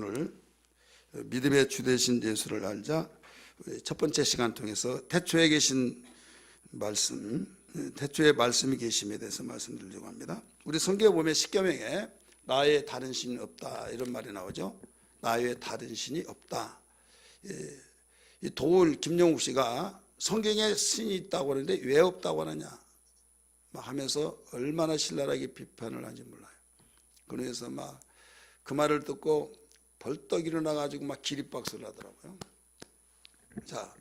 오늘 믿음의 주 되신 예수를 알자 첫 번째 시간 통해서 태초에 계신 말씀, 태초에 말씀이 계심에 대해서 말씀드리려고 합니다. 우리 성경에 보면 십계명에 나의 다른 신이 없다 이런 말이 나오죠. 나의 다른 신이 없다. 이 도울 김영욱 씨가 성경에 신이 있다고 하는데 왜 없다고 하느냐 막 하면서 얼마나 신랄하게 비판을 하는지 몰라요. 그래서 막 그 말을 듣고 벌떡 일어나가지고 막 기립박수를 하더라고요. 자,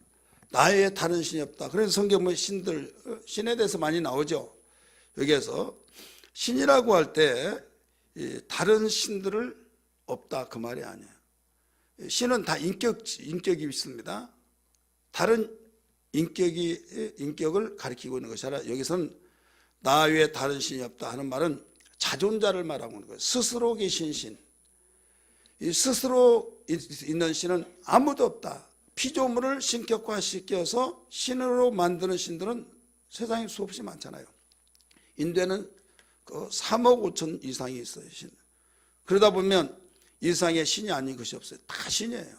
나의 다른 신이 없다. 그래서 성경 보면 신에 대해서 많이 나오죠. 여기에서 신이라고 할 때 다른 신들을 없다 그 말이 아니에요. 신은 다 인격이 있습니다. 다른 인격을 가리키고 있는 것이 아니라 여기서는 나 외에 다른 신이 없다 하는 말은 자존자를 말하고 있는 거예요. 스스로 계신 신. 이 스스로 있는 신은 아무도 없다. 피조물을 신격화시켜서 신으로 만드는 신들은 세상에 수없이 많잖아요. 인도에는 그 3억 5천 이상이 있어요. 신. 그러다 보면 이 세상에 신이 아닌 것이 없어요. 다 신이에요.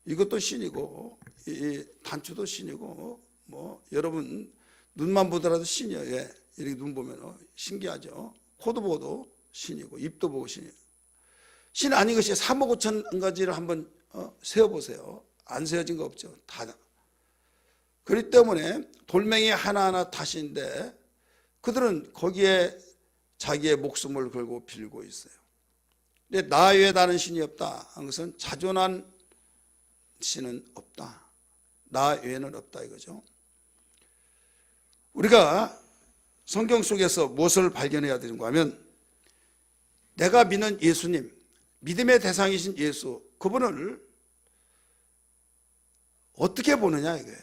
이것도 신이고 이 단추도 신이고 뭐 여러분 눈만 보더라도 신이에요. 예. 이렇게 눈 보면 신기하죠. 코도 보도 신이고 입도 보고 신이에요. 신 아닌 것이 3억 5천 가지를 한번 세어보세요. 안 세어진 거 없죠. 다. 그렇기 때문에 돌멩이 하나하나 다 신인데 그들은 거기에 자기의 목숨을 걸고 빌고 있어요. 근데 나 외에 다른 신이 없다 한 것은 자존한 신은 없다. 나 외에는 없다 이거죠. 우리가 성경 속에서 무엇을 발견해야 되는가 하면 내가 믿는 예수님, 믿음의 대상이신 예수, 그분을 어떻게 보느냐 이거예요.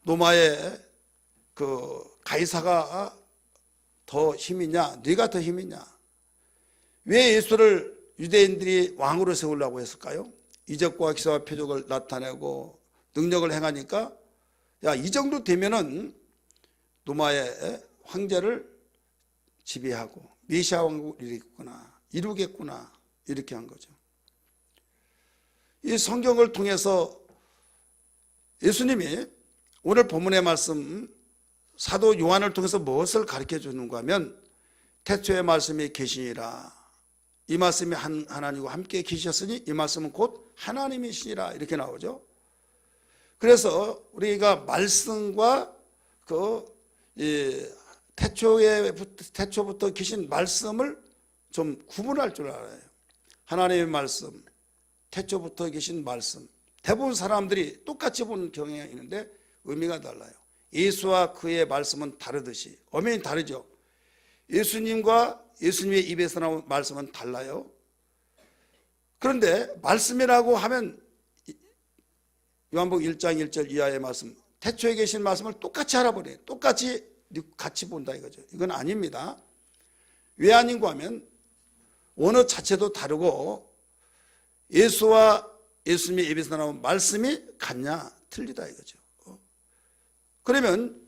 로마의 그 가이사가 더 힘이냐, 네가 더 힘이냐? 왜 예수를 유대인들이 왕으로 세우려고 했을까요? 이적과 기사와 표적을 나타내고 능력을 행하니까 야, 이 정도 되면은 로마의 황제를 지배하고 메시아 왕국을 이루겠구나 이렇게 한 거죠. 이 성경을 통해서 예수님이 오늘 본문의 말씀 사도 요한을 통해서 무엇을 가르쳐 주는가 하면 태초의 말씀이 계시니라. 이 말씀이 하나님과 함께 계셨으니 이 말씀은 곧 하나님이시니라 이렇게 나오죠. 그래서 우리가 말씀과 태초부터 계신 말씀을 좀 구분할 줄 알아요. 하나님의 말씀, 태초부터 계신 말씀. 대부분 사람들이 똑같이 보는 경향이 있는데 의미가 달라요. 예수와 그의 말씀은 다르듯이 엄연히 다르죠. 예수님과 예수님의 입에서 나온 말씀은 달라요. 그런데 말씀이라고 하면 요한복음 1장 1절 이하의 말씀, 태초에 계신 말씀을 똑같이 알아버려요. 똑같이 같이 본다 이거죠. 이건 아닙니다. 왜 아닌가 하면 언어 자체도 다르고 예수와 예수님의 입에서 나온 말씀이 같냐 틀리다 이거죠. 그러면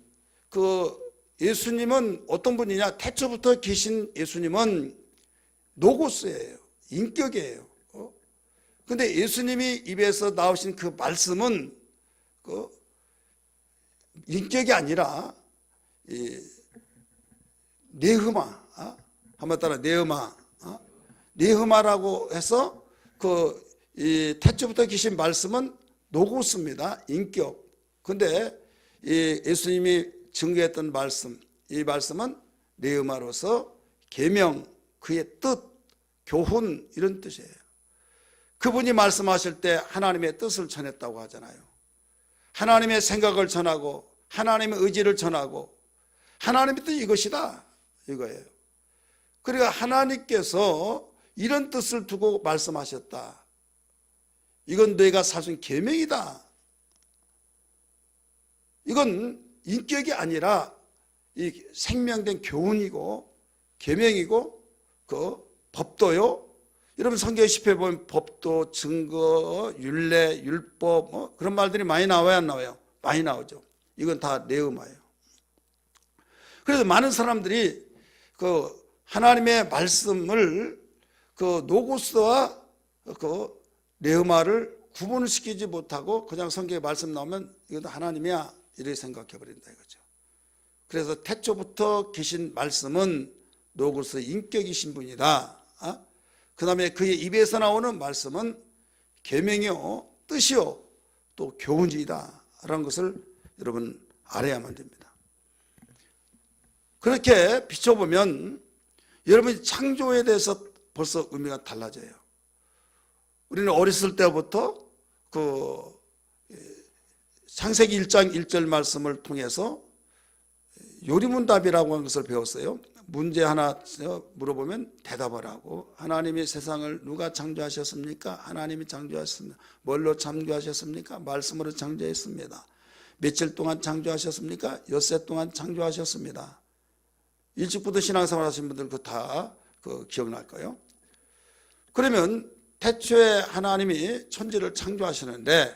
그 예수님은 어떤 분이냐? 태초부터 계신 예수님은 노고스예요. 인격이에요. 근데 예수님이 입에서 나오신 그 말씀은 그 인격이 아니라 네흐마, 한번 따라 네흐마라고 해서 태초부터 계신 말씀은 노고스입니다. 인격. 근데 예수님이 증거했던 말씀, 이 말씀은 네흐마로서 계명, 그의 뜻, 교훈 이런 뜻이에요. 그분이 말씀하실 때 하나님의 뜻을 전했다고 하잖아요. 하나님의 생각을 전하고 하나님의 의지를 전하고 하나님의 뜻이 이것이다 이거예요. 그러니까 하나님께서 이런 뜻을 두고 말씀하셨다. 이건 너희가 살 수 있는 계명이다. 이건 인격이 아니라 이 생명된 교훈이고 계명이고 그 법도요. 여러분 성경 10회 보면 법도, 증거, 율례, 율법 뭐 그런 말들이 많이 나와요, 안 나와요? 많이 나오죠. 이건 다 네흐마예요. 그래서 많은 사람들이 그 하나님의 말씀을 그 노고스와 그 레흐마를 구분시키지 못하고 그냥 성경에 말씀 나오면 이것도 하나님이야 이렇게 생각해 버린다 이거죠. 그래서 태초부터 계신 말씀은 노고스의 인격이신 분이다. 그 다음에 그의 입에서 나오는 말씀은 계명이요 뜻이요 또 교훈이다 라는 것을 여러분 알아야만 됩니다. 그렇게 비춰보면 여러분 창조에 대해서 벌써 의미가 달라져요. 우리는 어렸을 때부터 그 창세기 1장 1절 말씀을 통해서 요리문답이라고 하는 것을 배웠어요. 문제 하나 물어보면 대답을 하고, 하나님이 세상을 누가 창조하셨습니까? 하나님이 창조하셨습니다. 뭘로 창조하셨습니까? 말씀으로 창조했습니다. 며칠 동안 창조하셨습니까? 엿새 동안 창조하셨습니다. 일찍부터 신앙생활 하신 분들 그거 다 기억날 거예요. 그러면 태초에 하나님이 천지를 창조하시는데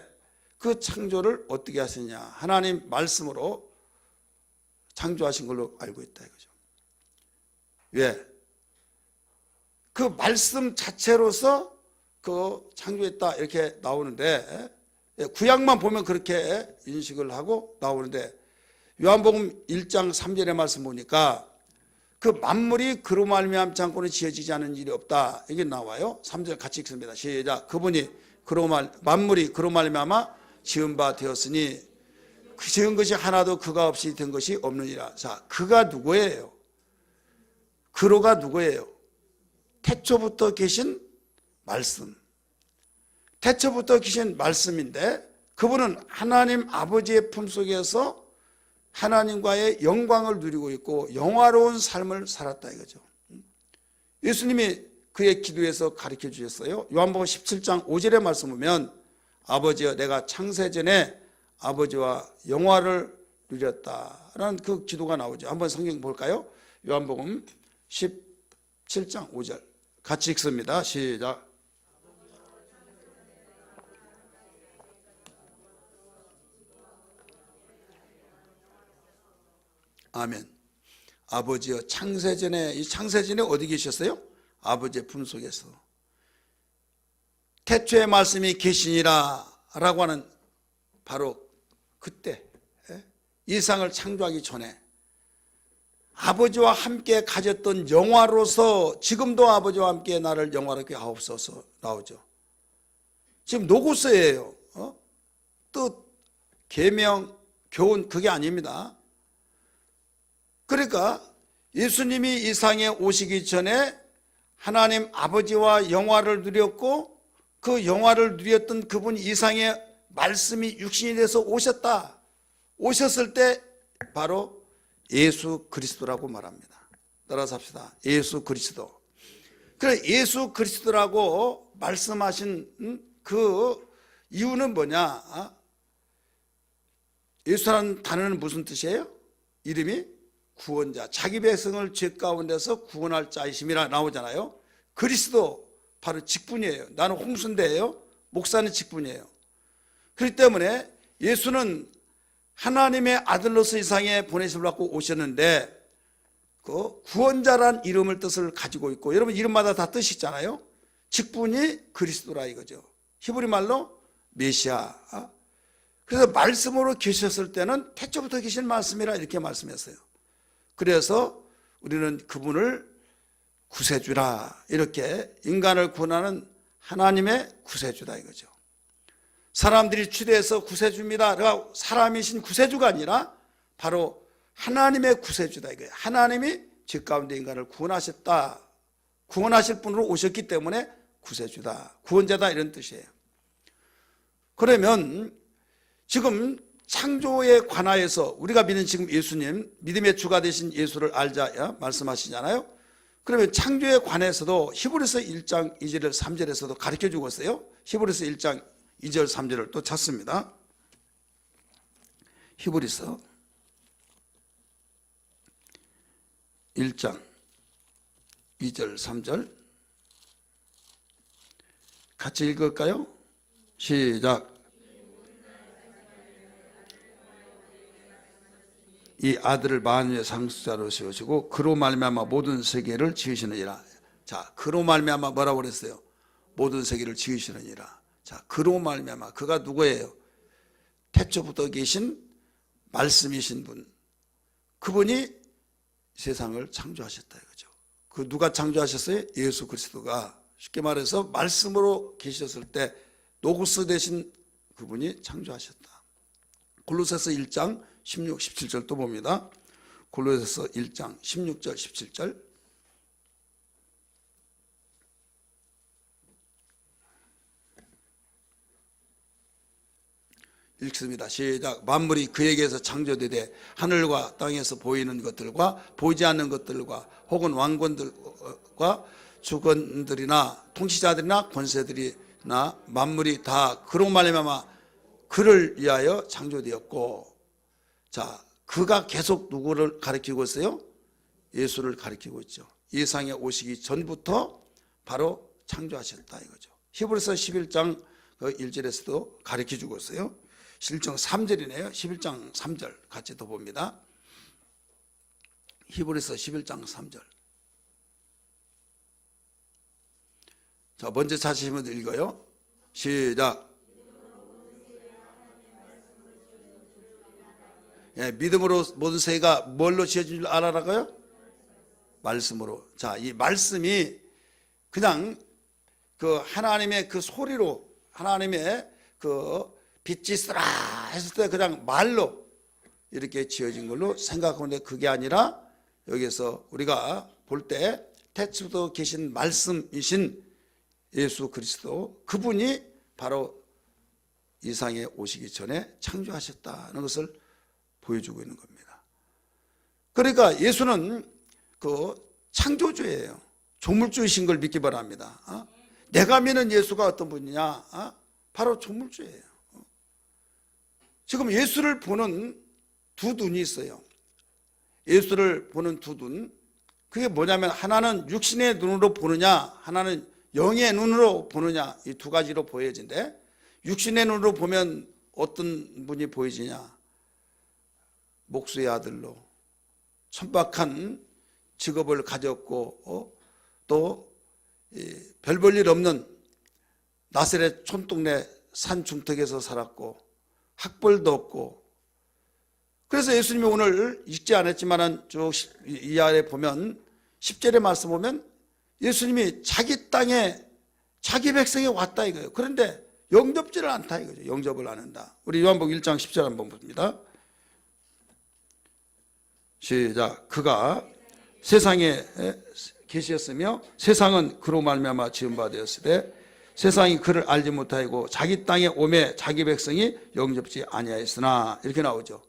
그 창조를 어떻게 하시냐? 하나님 말씀으로 창조하신 걸로 알고 있다 이거죠. 왜? 그 말씀 자체로서 그 창조했다 이렇게 나오는데, 구약만 보면 그렇게 인식을 하고 나오는데, 요한복음 1장 3절의 말씀 보니까 그 만물이 그로 말미암지 않고는 지어지지 않은 일이 없다 이게 나와요. 3절 같이 읽습니다. 시작. 그분이 만물이 그로 말미암아 지은 바 되었으니 그 지은 것이 하나도 그가 없이 된 것이 없느니라. 자, 그가 누구예요? 그로가 누구예요? 태초부터 계신 말씀. 태초부터 계신 말씀인데 그분은 하나님 아버지의 품속에서 하나님과의 영광을 누리고 있고 영화로운 삶을 살았다 이거죠. 예수님이 그의 기도에서 가르쳐 주셨어요. 요한복음 17장 5절의 말씀 보면 아버지여 내가 창세전에 아버지와 영화를 누렸다라는 그 기도가 나오죠. 한번 성경 볼까요? 요한복음 17장 5절 같이 읽습니다. 시작. 아멘. 아버지여 창세전에, 이 창세전에 어디 계셨어요? 아버지의 품속에서. 태초의 말씀이 계시니라 라고 하는 바로 그때, 이 세상을 창조하기 전에 아버지와 함께 가졌던 영화로서 지금도 아버지와 함께 나를 영화롭게 하옵소서 나오죠. 지금 노고스예요. 뜻, 계명, 교훈 그게 아닙니다. 그러니까 예수님이 이 세상에 오시기 전에 하나님 아버지와 영화를 누렸고 그 영화를 누렸던 그분이 이 세상에 말씀이 육신이 돼서 오셨다. 오셨을 때 바로 예수 그리스도라고 말합니다. 따라서 합시다. 예수 그리스도. 그래 예수 그리스도라고 말씀하신 그 이유는 뭐냐? 예수라는 단어는 무슨 뜻이에요? 이름이 구원자, 자기 백성을 죄 가운데서 구원할 자이심이라 나오잖아요. 그리스도 바로 직분이에요. 나는 홍순대예요. 목사는 직분이에요. 그렇기 때문에 예수는 하나님의 아들로서 이 세상에 보내심을 받고 오셨는데 그 구원자란 이름을 뜻을 가지고 있고, 여러분 이름마다 다 뜻이 있잖아요. 직분이 그리스도라 이거죠. 히브리 말로 메시아. 그래서 말씀으로 계셨을 때는 태초부터 계신 말씀이라 이렇게 말씀했어요. 그래서 우리는 그분을 구세주라 이렇게 인간을 구원하는 하나님의 구세주다 이거죠. 사람들이 추대해서 구세주입니다. 사람이신 구세주가 아니라 바로 하나님의 구세주다 이거예요. 하나님이 죄 가운데 인간을 구원하셨다. 구원하실 분으로 오셨기 때문에 구세주다, 구원자다 이런 뜻이에요. 그러면 지금 창조에 관하여서 우리가 믿는 지금 예수님, 믿음의 주가 되신 예수를 알자 말씀하시잖아요. 그러면 창조에 관해서도 히브리서 1장 2절 3절에서도 가르쳐 주고 있어요. 히브리서 1장 2절 3절을 또 찾습니다. 히브리서 1장 2절 3절 같이 읽을까요? 시작. 이 아들을 만유의 상속자로 세우시고 그로 말미암아 모든 세계를 지으시느니라. 자, 그로 말미암아 뭐라고 그랬어요? 모든 세계를 지으시느니라. 자, 그로 말미암아, 그가 누구예요? 태초부터 계신 말씀이신 분, 그분이 세상을 창조하셨다 이거죠. 그 누가 창조하셨어요? 예수 그리스도가. 쉽게 말해서 말씀으로 계셨을 때 노고스 되신 그분이 창조하셨다. 골로새서 1장 16, 17절 또 봅니다. 골로새서 1장 16절, 17절. 읽습니다. 시작. 만물이 그에게서 창조되되 하늘과 땅에서 보이는 것들과 보이지 않는 것들과 혹은 왕권들과 주권들이나 통치자들이나 권세들이나 만물이 다 그로 말미암아 그를 위하여 창조되었고, 자, 그가 계속 누구를 가리키고 있어요? 예수를 가리키고 있죠. 이 세상에 오시기 전부터 바로 창조하셨다 이거죠. 히브리서 11장 1절에서도 가리켜주고 있어요. 11장 3절이네요. 11장 3절 같이 더 봅니다. 히브리서 11장 3절. 자, 먼저 찾으시면 읽어요. 시작. 예, 믿음으로 모든 세계가 뭘로 지어진 줄 알아라고요? 말씀으로. 자, 이 말씀이 그냥 그 하나님의 그 소리로, 하나님의 그 빛이 쓰라 했을 때 그냥 말로 이렇게 지어진 걸로 생각하는데, 그게 아니라 여기서 우리가 볼 때 태초부터 계신 말씀이신 예수 그리스도, 그분이 바로 이 세상에 오시기 전에 창조하셨다는 것을 보여주고 있는 겁니다. 그러니까 예수는 그 창조주예요. 조물주이신 걸 믿기 바랍니다. 내가 믿는 예수가 어떤 분이냐? 바로 조물주예요. 지금 예수를 보는 두 눈이 있어요. 예수를 보는 두 눈, 그게 뭐냐면 하나는 육신의 눈으로 보느냐, 하나는 영의 눈으로 보느냐, 이 두 가지로 보여진대. 육신의 눈으로 보면 어떤 분이 보이지냐? 목수의 아들로 천박한 직업을 가졌고 또 별 볼 일 없는 나사렛 촌동네 산 중턱에서 살았고 학벌도 없고, 그래서 예수님이 오늘 읽지 않았지만 쭉 이 아래 보면 10절의 말씀 보면 예수님이 자기 땅에 자기 백성에 왔다 이거예요. 그런데 영접지를 않다 이거죠. 영접을 안 한다. 우리 요한복음 1장 10절 한번 봅니다. 시작. 그가 세상에 계셨으며 세상은 그로 말미암아 지은 바 되었으되 세상이 그를 알지 못하고 자기 땅에 오매 자기 백성이 영접지 아니하였으나, 이렇게 나오죠.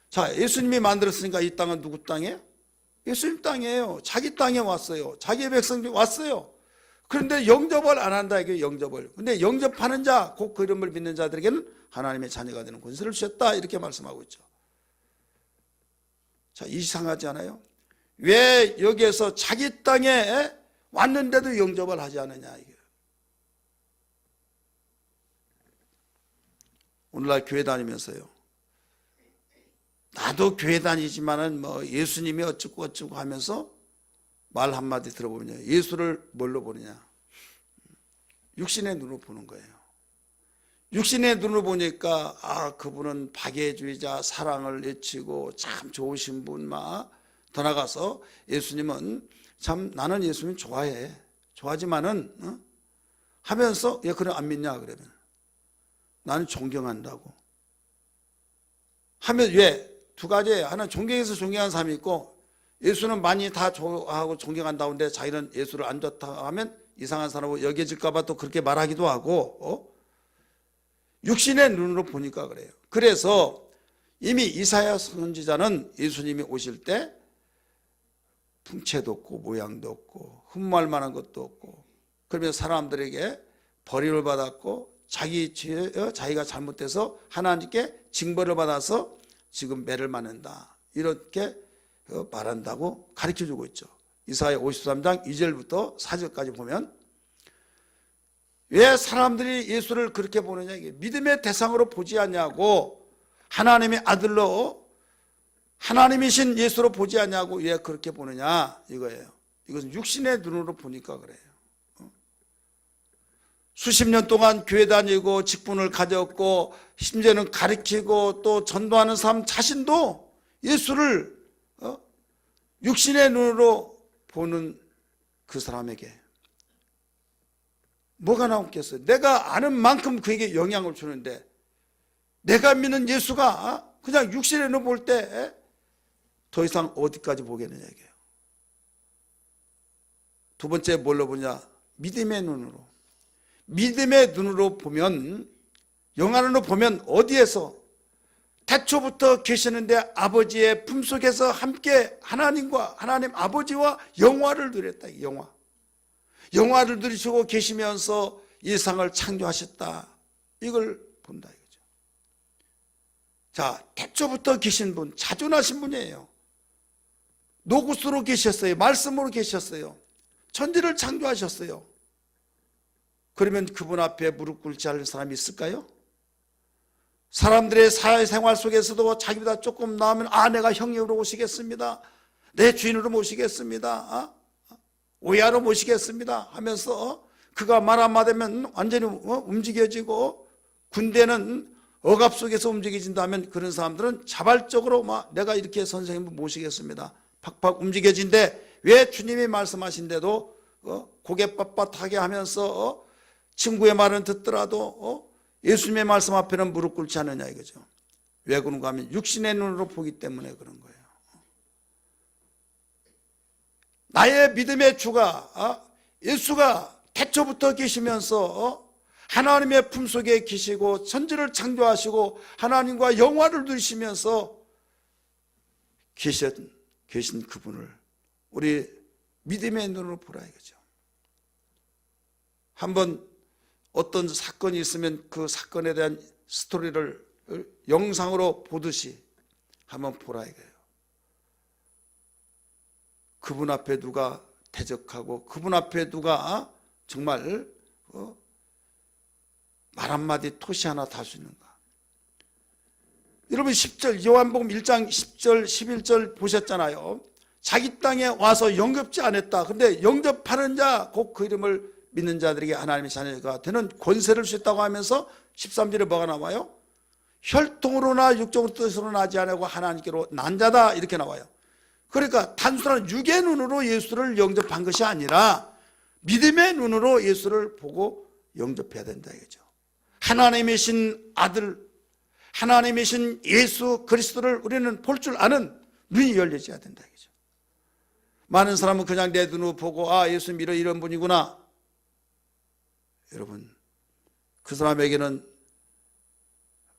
자, 예수님이 만들었으니까 이 땅은 누구 땅이에요? 예수님 땅이에요. 자기 땅에 왔어요. 자기 백성이 왔어요. 그런데 영접을 안 한다 이게 영접을. 근데 영접하는 자, 곧 그 이름을 믿는 자들에게는 하나님의 자녀가 되는 권세를 주셨다 이렇게 말씀하고 있죠. 자, 이상하지 않아요? 왜 여기에서 자기 땅에 왔는데도 영접을 하지 않느냐 이게. 오늘날 교회 다니면서요, 나도 교회 다니지만은 뭐 예수님이 어쩌고 어쩌고 하면서 말 한마디 들어보면 예수를 뭘로 보느냐? 육신의 눈으로 보는 거예요. 육신의 눈으로 보니까 그분은 박애주의자, 사랑을 외치고 참 좋으신 분, 더 나가서 예수님은 참 나는 예수님 좋아해. 좋아하지만은 하면서 왜 그래 안 믿냐 그러면 나는 존경한다고 하면, 왜? 두 가지예요. 하나는 존경해서 존경하는 사람이 있고, 예수는 많이 다 좋아하고 존경한다는데 자기는 예수를 안 좋다 하면 이상한 사람으로 여겨질까 봐 또 그렇게 말하기도 하고, 육신의 눈으로 보니까 그래요. 그래서 이미 이사야 선지자는 예수님이 오실 때 풍채도 없고 모양도 없고 흠모할 만한 것도 없고, 그러면 사람들에게 버림을 받았고 자기가 잘못돼서 하나님께 징벌을 받아서 지금 매를 맞는다 이렇게 말한다고 가르쳐주고 있죠. 이사야 53장 2절부터 4절까지 보면 왜 사람들이 예수를 그렇게 보느냐, 이게 믿음의 대상으로 보지 않냐고, 하나님의 아들로 하나님이신 예수로 보지 않냐고 왜 그렇게 보느냐 이거예요. 이것은 육신의 눈으로 보니까 그래요. 수십 년 동안 교회 다니고 직분을 가졌고 심지어는 가르치고 또 전도하는 사람 자신도 예수를 육신의 눈으로 보는 그 사람에게 뭐가 나오겠어요? 내가 아는 만큼 그에게 영향을 주는데 내가 믿는 예수가 그냥 육신의 눈으로 볼 때 더 이상 어디까지 보겠느냐 이게요. 두 번째 뭘로 보냐? 믿음의 눈으로. 믿음의 눈으로 보면, 영안으로 보면 어디에서? 태초부터 계시는데 아버지의 품속에서 함께 하나님 아버지와 영화를 누렸다. 영화를 누리시고 계시면서 이 세상을 창조하셨다. 이걸 본다 이거죠. 자, 태초부터 계신 분, 자존하신 분이에요. 노구스로 계셨어요. 말씀으로 계셨어요. 천지를 창조하셨어요. 그러면 그분 앞에 무릎 꿇지 않을 사람이 있을까요? 사람들의 사회생활 속에서도 자기보다 조금 나으면 내가 형님으로 모시겠습니다. 내 주인으로 모시겠습니다. 오야로 모시겠습니다 하면서 그가 말 한마디 하면 완전히 움직여지고 군대는 억압 속에서 움직여진다면 그런 사람들은 자발적으로 내가 이렇게 선생님을 모시겠습니다. 팍팍 움직여진데 왜 주님이 말씀하신데도 고개 빳빳하게 하면서 친구의 말은 듣더라도 예수님의 말씀 앞에는 무릎 꿇지 않느냐 이거죠. 왜 그런가 하면 육신의 눈으로 보기 때문에 그런 거예요. 나의 믿음의 주가 예수가 태초부터 계시면서 하나님의 품속에 계시고 천지를 창조하시고 하나님과 영화를 누리시면서 계신 그분을 우리 믿음의 눈으로 보라 이거죠. 한번 어떤 사건이 있으면 그 사건에 대한 스토리를 영상으로 보듯이 한번 보라 이거예요. 그분 앞에 누가 대적하고 그분 앞에 누가 정말 말 한마디 토시 하나 달 수 있는가. 여러분 10절 요한복음 1장 10절 11절 보셨잖아요. 자기 땅에 와서 영접지 않았다. 그런데 영접하는 자 곧 그 이름을 믿는 자들에게 하나님의 자녀가 되는 권세를 주셨다고 하면서 13절에 뭐가 나와요? 혈통으로나 육적으로 뜻으로 나지 않고 하나님께로 난 자다 이렇게 나와요. 그러니까 단순한 육의 눈으로 예수를 영접한 것이 아니라 믿음의 눈으로 예수를 보고 영접해야 된다 이거죠. 하나님이신 아들, 하나님이신 예수 그리스도를 우리는 볼 줄 아는 눈이 열려져야 된다 이거죠. 많은 사람은 그냥 내 눈으로 보고 예수 믿어 이런 분이구나. 여러분 그 사람에게는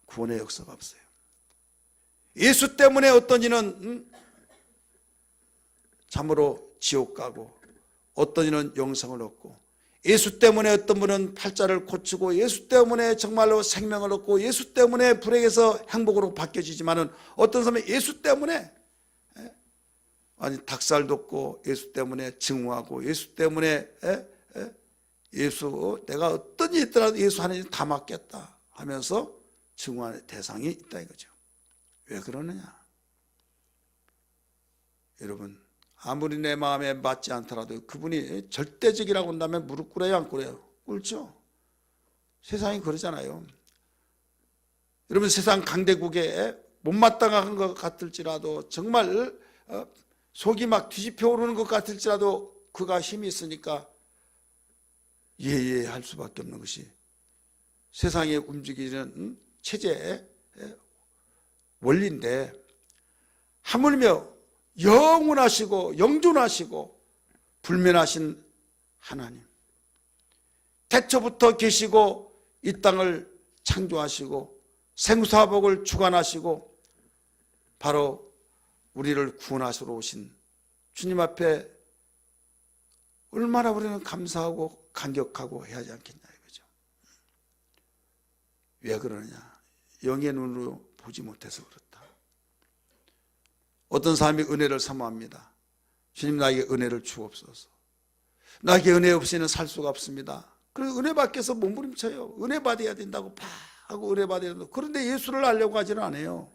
구원의 역사가 없어요. 예수 때문에 어떤 이는 참으로 지옥 가고 어떤 이는 영생을 얻고 예수 때문에 어떤 분은 팔자를 고치고 예수 때문에 정말로 생명을 얻고 예수 때문에 불행에서 행복으로 바뀌어지지만은 어떤 사람은 예수 때문에 닭살 돋고 예수 때문에 증오하고 예수 때문에 예수 내가 어떤 일이 있더라도 예수 하나님 다 맡겠다 하면서 증오하는 대상이 있다 이거죠. 왜 그러느냐? 여러분 아무리 내 마음에 맞지 않더라도 그분이 절대적이라고 한다면 무릎 꿇어야 안 꿇어요? 꿇죠. 세상이 그러잖아요. 여러분 세상 강대국에 못마땅한 것 같을지라도 정말 속이 막 뒤집혀 오르는 것 같을지라도 그가 힘이 있으니까 예예 할 수밖에 없는 것이 세상에 움직이는 체제의 원리인데 하물며 영원하시고 영존하시고 불면하신 하나님 태초부터 계시고 이 땅을 창조하시고 생사복을 주관하시고 바로 우리를 구원하시러 오신 주님 앞에 얼마나 우리는 감사하고 감격하고 해야 하지 않겠냐 이거죠. 왜 그러느냐? 영의 눈으로 보지 못해서 그렇다. 어떤 사람이 은혜를 사모합니다. 주님 나에게 은혜를 주옵소서. 나에게 은혜 없이는 살 수가 없습니다. 그래서 은혜 받기위해서 몸부림쳐요. 은혜 받아야 된다고 팍 하고 은혜 받아야 된다고. 그런데 예수를 알려고 하지는 않아요.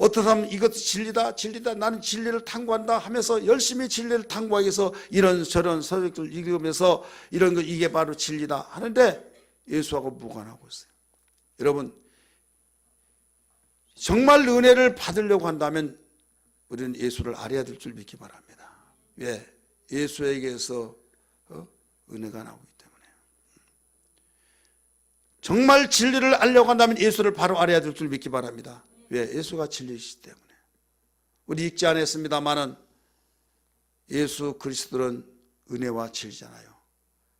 어떤 사람은 이것도 진리다, 진리다, 나는 진리를 탐구한다 하면서 열심히 진리를 탐구하기 위해서 이런저런 서적들 읽으면서 이런 거 이게 바로 진리다 하는데 예수하고 무관하고 있어요. 여러분, 정말 은혜를 받으려고 한다면 우리는 예수를 알아야 될 줄 믿기 바랍니다. 왜? 예수에게서 은혜가 나오기 때문에. 정말 진리를 알려고 한다면 예수를 바로 알아야 될 줄 믿기 바랍니다. 왜? 예수가 진리이시기 때문에. 우리 읽지 않았습니다마는 예수 그리스도는 은혜와 진리잖아요.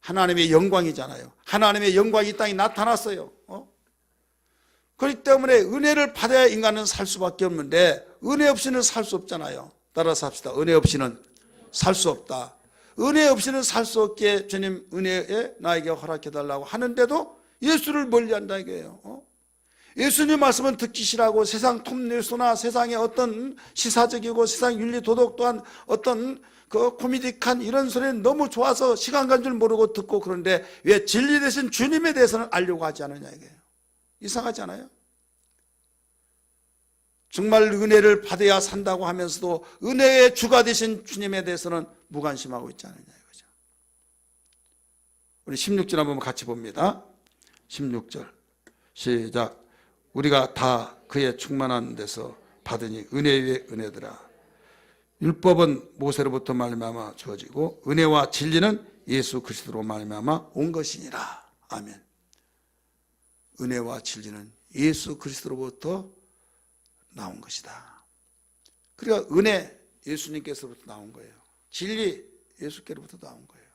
하나님의 영광이잖아요. 하나님의 영광이 이 땅에 나타났어요. 그렇기 때문에 은혜를 받아야 인간은 살 수밖에 없는데 은혜 없이는 살 수 없잖아요. 따라서 합시다. 은혜 없이는 살 수 없다. 은혜 없이는 살 수 없게 주님 은혜에 나에게 허락해달라고 하는데도 예수를 멀리한다 이거예요. 예수님 말씀은 듣기 싫어하고 세상 톱뉴스나 세상의 어떤 시사적이고 세상 윤리 도덕 또한 어떤 그 코미디한 이런 소리는 너무 좋아서 시간 간 줄 모르고 듣고 그런데 왜 진리 대신 주님에 대해서는 알려고 하지 않느냐 이거예요. 이상하지 않아요? 정말 은혜를 받아야 산다고 하면서도 은혜의 주가 되신 주님에 대해서는 무관심하고 있지 않느냐 이거죠. 우리 16절 한번 같이 봅니다. 16절 시작. 우리가 다 그의 충만한 데서 받으니 은혜 위에 은혜더라. 율법은 모세로부터 말미암아 주어지고 은혜와 진리는 예수 그리스도로 말미암아 온 것이니라. 아멘. 은혜와 진리는 예수 그리스도로부터 나온 것이다. 그러니까 은혜 예수님께서부터 나온 거예요. 진리 예수께로부터 나온 거예요.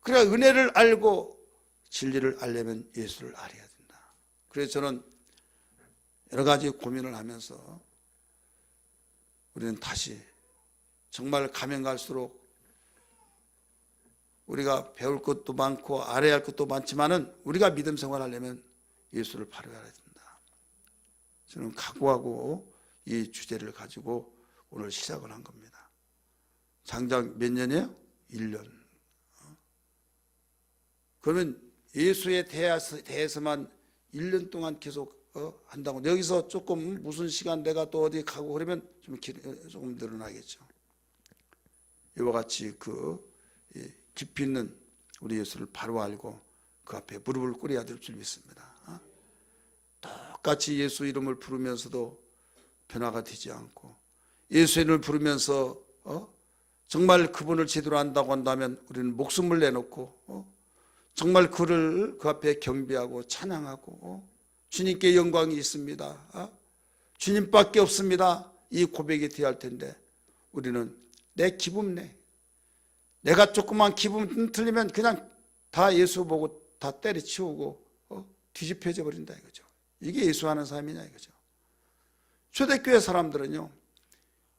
그러니까 은혜를 알고 진리를 알려면 예수를 알아야 된다. 그래서 저는 여러 가지 고민을 하면서 우리는 다시 정말 가면 갈수록 우리가 배울 것도 많고 알아야 할 것도 많지만은 우리가 믿음 생활하려면 예수를 바로 알아야 된다. 저는 각오하고 이 주제를 가지고 오늘 시작을 한 겁니다. 장장 몇 년이에요? 1년. 그러면 예수에 대해서만 1년 동안 계속 한다고. 여기서 조금 무슨 시간 내가 또 어디 가고 그러면 조금 늘어나겠죠. 이와 같이 깊이 있는 우리 예수를 바로 알고 그 앞에 무릎을 꿇어야 될 줄 믿습니다. 똑같이 예수 이름을 부르면서도 변화가 되지 않고 예수 이름을 부르면서 정말 그분을 제대로 안다고 한다면 우리는 목숨을 내놓고 정말 그를 그 앞에 경배하고 찬양하고 주님께 영광이 있습니다. 주님밖에 없습니다. 이 고백이 되어야 할 텐데 우리는 내 기분 내가 조금만 기분 틀리면 그냥 다 예수 보고 다 때려치우고 뒤집혀져 버린다 이거죠. 이게 예수하는 삶이냐 이거죠. 초대교회 사람들은요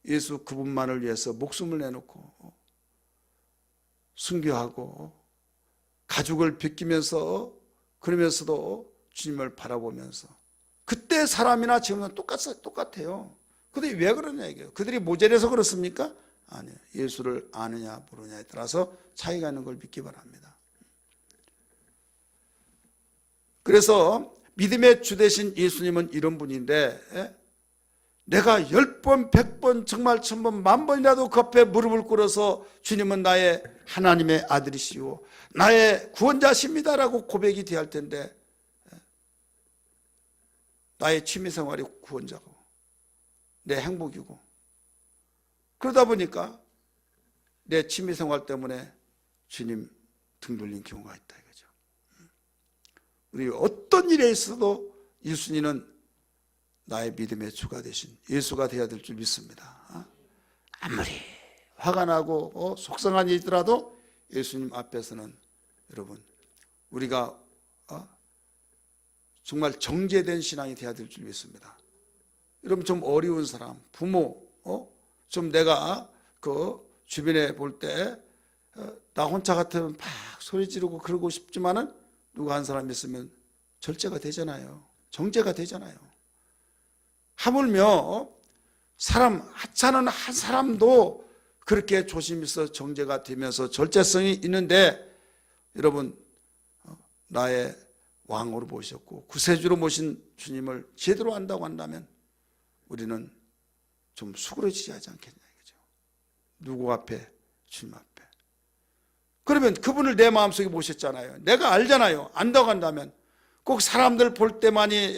예수 그분만을 위해서 목숨을 내놓고 순교하고 가죽을 벗기면서 그러면서도 주님을 바라보면서 그때 사람이나 지금은 똑같아요. 근데 왜 그러냐 이게요. 그들이 모자라서 그렇습니까? 아니에요. 예수를 아느냐 모르냐에 따라서 차이가 있는 걸 믿기 바랍니다. 그래서 믿음의 주 되신 예수님은 이런 분인데 내가 10번, 100번, 정말 1000번, 10,000번이라도 그 앞에 무릎을 꿇어서 주님은 나의 하나님의 아들이시오 나의 구원자십니다라고 고백이 되어야 할 텐데 나의 취미생활이 구원자고 내 행복이고 그러다 보니까 내 취미생활 때문에 주님 등 돌린 경우가 있다 이거죠. 우리 어떤 일에 있어도 예수님은 나의 믿음의 주가 되신 예수가 되어야 될 줄 믿습니다. 아무리 화가 나고 속상한 일이더라도 예수님 앞에서는 여러분 우리가 정말 정제된 신앙이 되어야 될 줄 믿습니다. 여러분 좀 어려운 사람, 부모, 좀 내가 그 주변에 볼 때 나 혼자 같으면 막 소리 지르고 그러고 싶지만은 누가 한 사람 있으면 절제가 되잖아요. 정제가 되잖아요. 하물며 사람 하찮은 한 사람도 그렇게 조심해서 정제가 되면서 절제성이 있는데 여러분 나의 왕으로 모셨고 구세주로 모신 주님을 제대로 안다고 한다면 우리는 좀 수그러지지 하지 않겠냐 이거죠. 누구 앞에? 주님 앞에. 그러면 그분을 내 마음속에 모셨잖아요. 내가 알잖아요. 안다고 한다면 꼭 사람들 볼 때만이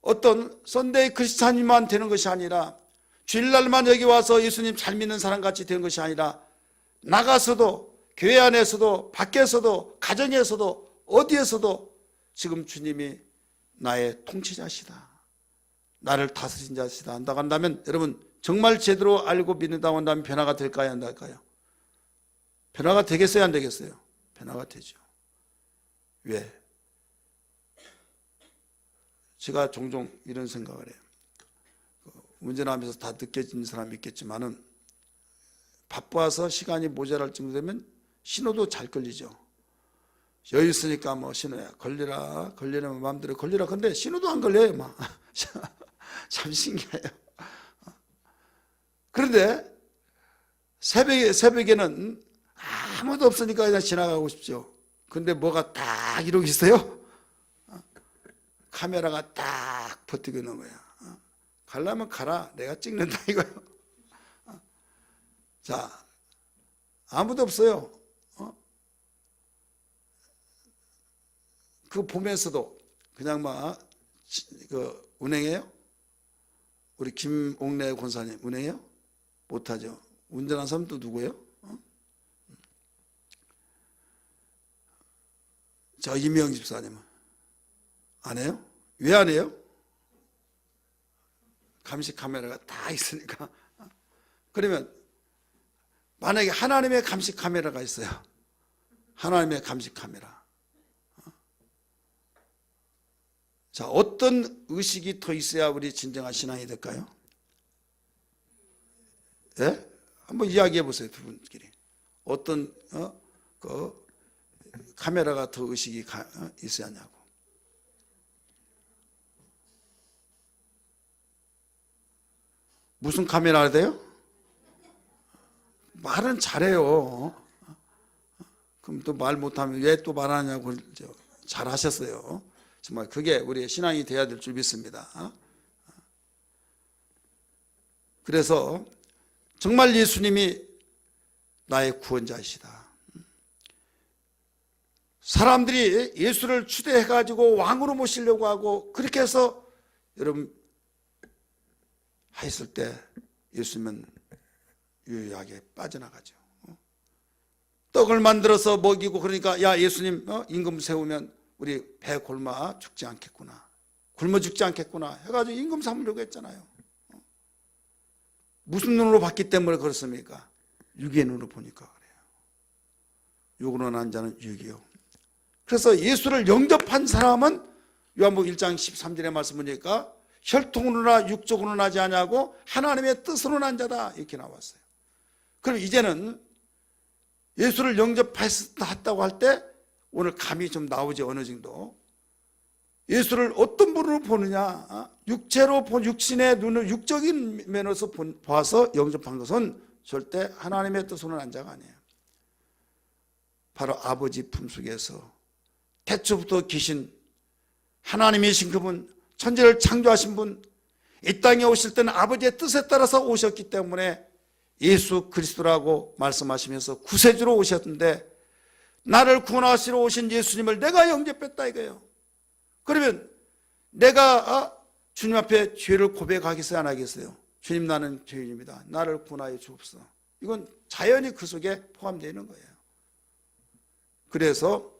어떤 썬데이 크리스찬이만 되는 것이 아니라 주일날만 여기 와서 예수님 잘 믿는 사람 같이 되는 것이 아니라 나가서도 교회 안에서도 밖에서도 가정에서도 어디에서도 지금 주님이 나의 통치자시다, 나를 다스린 자시다 한다고 한다면 여러분 정말 제대로 알고 믿는다고 한다면 변화가 될까요 안 될까요? 변화가 되겠어요 안 되겠어요? 변화가 되죠. 왜? 제가 종종 이런 생각을 해요. 운전하면서 다 느껴지는 사람이 있겠지만은 바빠서 시간이 모자랄 정도 되면 신호도 잘 걸리죠. 여유 있으니까 뭐 신호야 걸리라 걸리라면 마음대로 걸리라. 근데 신호도 안 걸려요 막. 참 신기해요. 그런데 새벽에는 아무도 없으니까 그냥 지나가고 싶죠. 근데 뭐가 딱 이러고 있어요. 카메라가 딱 버티고 있는 거야. 가려면 가라, 내가 찍는다 이거요. 자, 아무도 없어요. 그거 보면서도 그냥 막 운행해요? 우리 김옥래 권사님 운행해요? 못하죠. 운전한 사람 또 누구예요? 저 이명 집사님은 안 해요? 왜 안 해요? 감시 카메라가 다 있으니까. 그러면 만약에 하나님의 감시 카메라가 있어요. 하나님의 감시 카메라. 자, 어떤 의식이 더 있어야 우리 진정한 신앙이 될까요? 예? 한번 이야기해 보세요, 두 분끼리. 어떤 그 카메라가 더 의식이 있어야 하냐고. 무슨 카메라가 돼요? 말은 잘해요. 그럼 또 말 못하면 왜 또 말하냐고. 잘하셨어요. 정말 그게 우리의 신앙이 돼야 될 줄 믿습니다. 그래서 정말 예수님이 나의 구원자이시다. 사람들이 예수를 추대해가지고 왕으로 모시려고 하고 그렇게 해서 여러분 했을 때 예수님은 유유하게 빠져나가죠. 떡을 만들어서 먹이고 그러니까 야 예수님 임금 세우면 우리 배 굶어 죽지 않겠구나, 굶어 죽지 않겠구나 해가지고 임금 삼으려고 했잖아요. 무슨 눈으로 봤기 때문에 그렇습니까? 육의 눈으로 보니까 그래요. 육으로 난 자는 육이요. 그래서 예수를 영접한 사람은 요한복음 1장 13절의 말씀 보니까 혈통으로나 육적으로 나지 아니하고 하나님의 뜻으로 난 자다 이렇게 나왔어요. 그럼 이제는 예수를 영접했다고 할 때 오늘 감이 좀 나오지 어느 정도. 예수를 어떤 분으로 보느냐, 육체로 본 육신의 눈을 육적인 면에서 봐서 영접한 것은 절대 하나님의 뜻으로 난 자가 아니에요. 바로 아버지 품속에서 태초부터 계신 하나님이신 그분, 천지를 창조하신 분, 이 땅에 오실 때는 아버지의 뜻에 따라서 오셨기 때문에 예수 그리스도라고 말씀하시면서 구세주로 오셨는데 나를 구원하시러 오신 예수님을 내가 영접했다 이거예요. 그러면 내가 주님 앞에 죄를 고백하겠어요 안 하겠어요? 주님 나는 죄인입니다, 나를 구원하여 주옵소서. 이건 자연히 그 속에 포함되어 있는 거예요. 그래서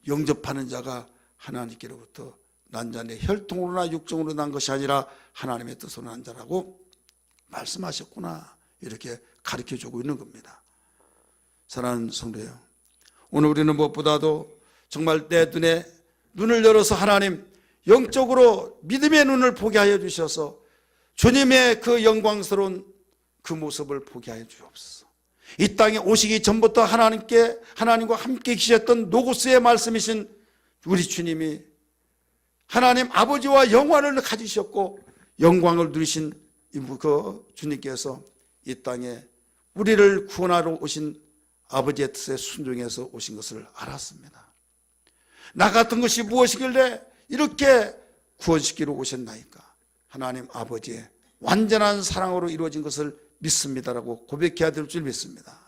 영접하는 자가 하나님께로부터 난 자인데 혈통으로나 육정으로 난 것이 아니라 하나님의 뜻으로 난 자라고 말씀하셨구나 이렇게 가르쳐주고 있는 겁니다. 사랑하는 성도요, 오늘 우리는 무엇보다도 정말 내 눈을 열어서 하나님 영적으로 믿음의 눈을 보게 하여 주셔서 주님의 그 영광스러운 그 모습을 보게 하여 주옵소서. 이 땅에 오시기 전부터 하나님과 함께 계셨던 노고스의 말씀이신 우리 주님이 하나님 아버지와 영광을 가지셨고 영광을 누리신 그 주님께서 이 땅에 우리를 구원하러 오신 아버지의 뜻에 순종해서 오신 것을 알았습니다. 나 같은 것이 무엇이길래 이렇게 구원시키러 오셨나이까 하나님 아버지의 완전한 사랑으로 이루어진 것을 믿습니다라고 고백해야 될 줄 믿습니다.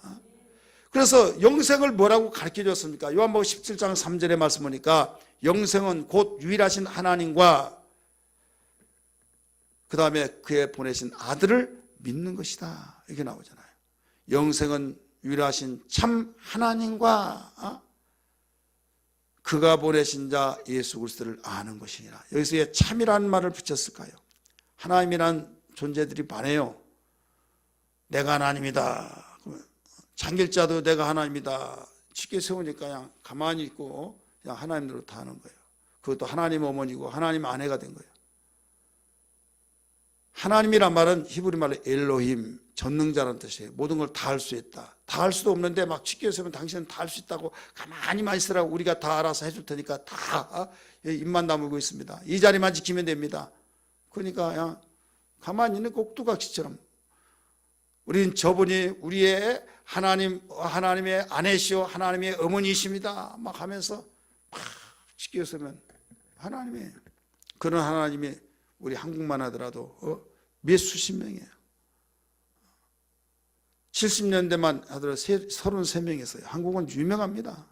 그래서 영생을 뭐라고 가르쳐 줬습니까? 요한복음 17장 3절의 말씀 보니까 영생은 곧 유일하신 하나님과 그 다음에 그의 보내신 아들을 믿는 것이다, 이렇게 나오잖아요. 영생은 유일하신 참 하나님과 그가 보내신 자 예수 그리스도를 아는 것이니라. 여기서 왜 참이라는 말을 붙였을까요? 하나님이란 존재들이 많아요. 내가 하나님이다. 장길자도 내가 하나님이다. 쉽게 세우니까 그냥 가만히 있고 그냥 하나님으로 다 하는 거예요. 그것도 하나님 어머니고 하나님 아내가 된 거예요. 하나님이란 말은 히브리 말로 엘로힘, 전능자라는 뜻이에요. 모든 걸 다 할 수 있다. 다 할 수도 없는데 막 쉽게 세우면 당신은 다 할 수 있다고 가만히만 있으라고 우리가 다 알아서 해줄 테니까 다 입만 다물고 있습니다. 이 자리만 지키면 됩니다. 그러니까 그냥 가만히 있는 꼭두각시처럼 우린 저분이 우리의 하나님의 아내시오 하나님의 어머니이십니다 막 하면서 막 쉽게 세우면 하나님의 그런 하나님이 우리 한국만 하더라도 몇 수십 명이에요. 70년대만 하더라도 33명이었어요. 한국은 유명합니다.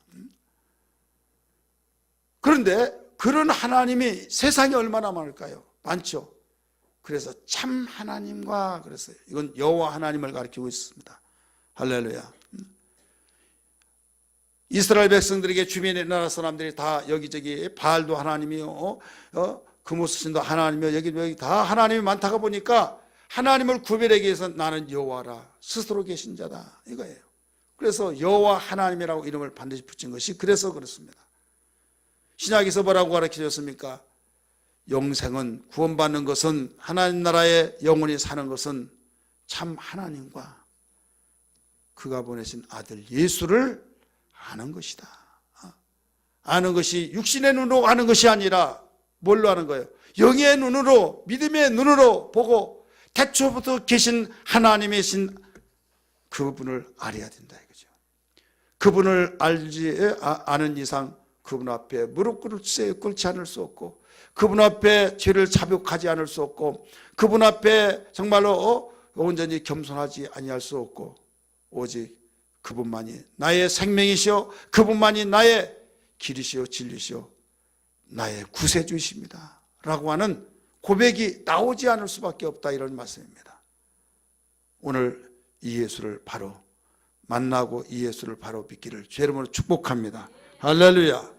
그런데 그런 하나님이 세상에 얼마나 많을까요? 많죠. 그래서 참 하나님과 그랬어요. 이건 여호와 하나님을 가리키고 있습니다. 할렐루야. 이스라엘 백성들에게 주변의 나라 사람들이 다 여기저기 바알도 하나님이요, 금오스신도 하나님이요, 여기 다 하나님이 많다가 보니까 하나님을 구별하기 위해서 나는 여호와라, 스스로 계신 자다, 이거예요. 그래서 여호와 하나님이라고 이름을 반드시 붙인 것이 그래서 그렇습니다. 신약에서 뭐라고 가르쳐줬습니까? 영생은, 구원받는 것은, 하나님 나라에 영원히 사는 것은 참 하나님과 그가 보내신 아들 예수를 아는 것이다. 아는 것이 육신의 눈으로 아는 것이 아니라 뭘로 아는 거예요? 영의 눈으로, 믿음의 눈으로 보고 태초부터 계신 하나님이신 그분을 알아야 된다, 이거죠. 그분을 아는 이상 그분 앞에 무릎 꿇지 않을 수 없고, 그분 앞에 죄를 자복하지 않을 수 없고, 그분 앞에 정말로 온전히 겸손하지 아니할 수 없고, 오직 그분만이 나의 생명이시오, 그분만이 나의 길이시오, 진리시오, 나의 구세주이십니다 라고 하는 고백이 나오지 않을 수밖에 없다, 이런 말씀입니다. 오늘 이 예수를 바로 만나고 이 예수를 바로 믿기를 주의 이름으로 축복합니다. 할렐루야.